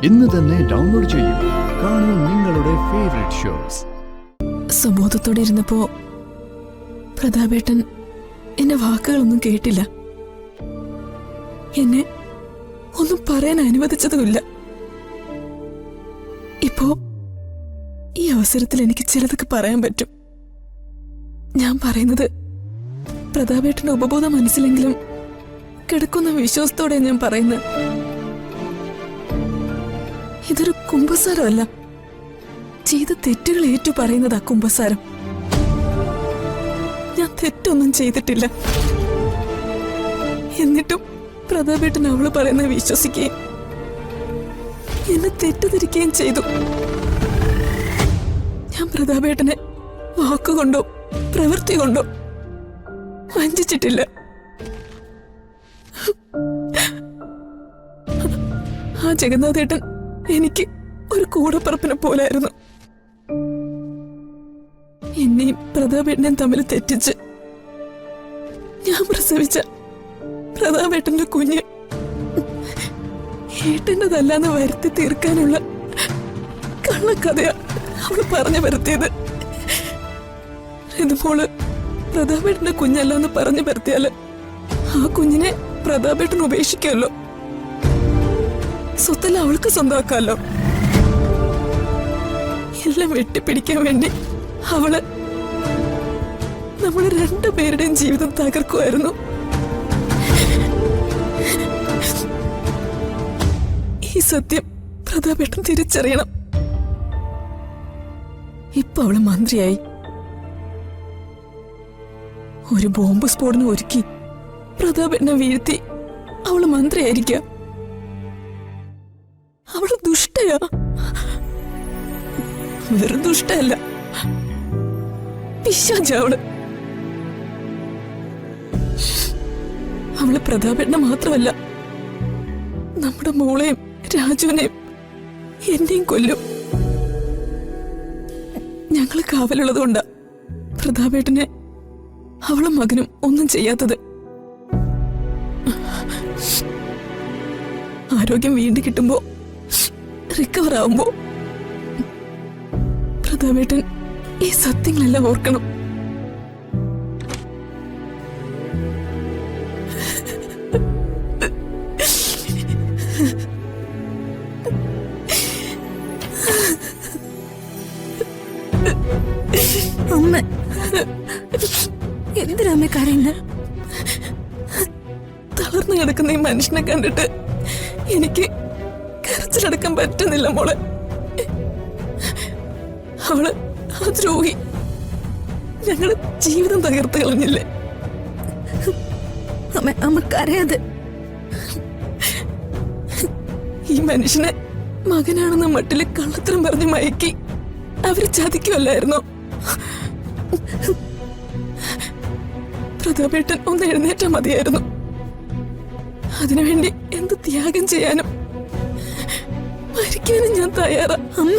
ഇന്ന് തന്നെ ഡൗൺലോഡ് ചെയ്യൂ. കാണൂ നിങ്ങളുടെ ഫേവറേറ്റ് ഷോസ്. സുബോധത്തോടെ ഇരുന്നപ്പോ പ്രതാപേട്ടൻ എന്റെ വാക്കുകളൊന്നും കേട്ടില്ല. എന്നെ ഒന്നും പറയാൻ അനുവദിച്ചതുമില്ല. ഇപ്പോ ഈ അവസരത്തിൽ എനിക്ക് ചിലതൊക്കെ പറയാൻ പറ്റും. ഞാൻ പറയുന്നത് പ്രതാപേട്ടന്റെ ഉപബോധ മനസ്സിലെങ്കിലും കിടക്കുന്ന വിശ്വാസത്തോടെ ഞാൻ പറയുന്നത്. ഇതൊരു കുമ്പസാരമല്ല, ചെയ്ത തെറ്റുകൾ ഏറ്റു പറയുന്നതാ കുമ്പസാരം. ഞാൻ തെറ്റൊന്നും ചെയ്തിട്ടില്ല. എന്നിട്ടും പ്രതാപേട്ടൻ അവള് പറയുന്നത് വിശ്വസിക്കുകയും എന്നെ തെറ്റിദ്ധരിക്കുകയും ചെയ്തു. ഞാൻ പ്രതാപേട്ടനെ വാക്കുകൊണ്ടോ പ്രവൃത്തി കൊണ്ടോ വഞ്ചിച്ചിട്ടില്ല. ആ ജഗന്നാഥേട്ടൻ എനിക്ക് ഒരു കൂടപ്പറപ്പിനെ പോലായിരുന്നു. എന്നെയും പ്രതാപേട്ടനെയും തമ്മിൽ തെറ്റിച്ച് ഞാൻ പ്രസവിച്ച പ്രതാപേട്ടന്റെ കുഞ്ഞ് ഏട്ടൻ്റെതല്ലാന്ന് വരുത്തി തീർക്കാനുള്ള കള്ളക്കഥയാ അവള് പറഞ്ഞു വരുത്തിയത്. ഇതുപോലെ പ്രതാപേട്ടന്റെ കുഞ്ഞല്ലാന്ന് പറഞ്ഞു വരുത്തിയാല് ആ കുഞ്ഞിനെ പ്രതാപേട്ടൻ ഉപേക്ഷിക്കുമല്ലോ, സ്വത്തെല്ലാം അവൾക്ക് സ്വന്തമാക്കാമല്ലോ. എല്ലാം വെട്ടിപ്പിടിക്കാൻ വേണ്ടി അവള് നമ്മള് രണ്ടുപേരുടെയും ജീവിതം തകർക്കുമായിരുന്നു. ഈ സത്യം പ്രതാപേട്ടൻ തിരിച്ചറിയണം. ഇപ്പൊ അവള് മന്ത്രിയായി. ഒരു ബോംബ് സ്ഫോടനം ഒരുക്കി പ്രതാപേട്ടനെ വീഴ്ത്തി അവള് മന്ത്രിയായിരിക്കാം. അവള് ദുഷ്ടയാ. വെറും ദുഷ്ടയല്ല, പിശാചാ അവള്. അവള് പ്രതാപേട്ടനെ മാത്രമല്ല, നമ്മുടെ മോളെയും രാജുവിനെയും എന്നെയും കൊല്ലും. ഞങ്ങള് കാവലുള്ളത് കൊണ്ടാ പ്രതാപേട്ടനെ അവളും മകനും ഒന്നും ചെയ്യാത്തത്. ആരോഗ്യം വീണ്ടും കിട്ടുമ്പോ, റിക്കവർ ആവുമ്പോ പ്രതാപേട്ടൻ ഈ സത്യങ്ങളെല്ലാം ഓർക്കണം. അമ്മ എന്തിനാ കരയുന്നത്? തളർന്നു കിടക്കുന്ന ഈ മനുഷ്യനെ കണ്ടിട്ട് എനിക്ക് കരച്ചിലടക്കാൻ പറ്റുന്നില്ല മോളെ. അവള് ആ ദ്രോഹി ഞങ്ങളുടെ ജീവിതം തകർത്ത് കളഞ്ഞില്ലേ? അമ്മ കരയാതെ. ഈ മനുഷ്യനെ മകനാണെന്ന മട്ടില് കള്ളത്തരം പറഞ്ഞ് മയക്കി അവര് ചതിക്കുമല്ലായിരുന്നോ? പ്രതാപേട്ടൻ ഒന്ന് എഴുന്നേറ്റാ മതിയായിരുന്നു. അതിനുവേണ്ടി എന്ത് ത്യാഗം ചെയ്യാനും മരിക്കാനും ഞാൻ തയ്യാറാ. അമ്മ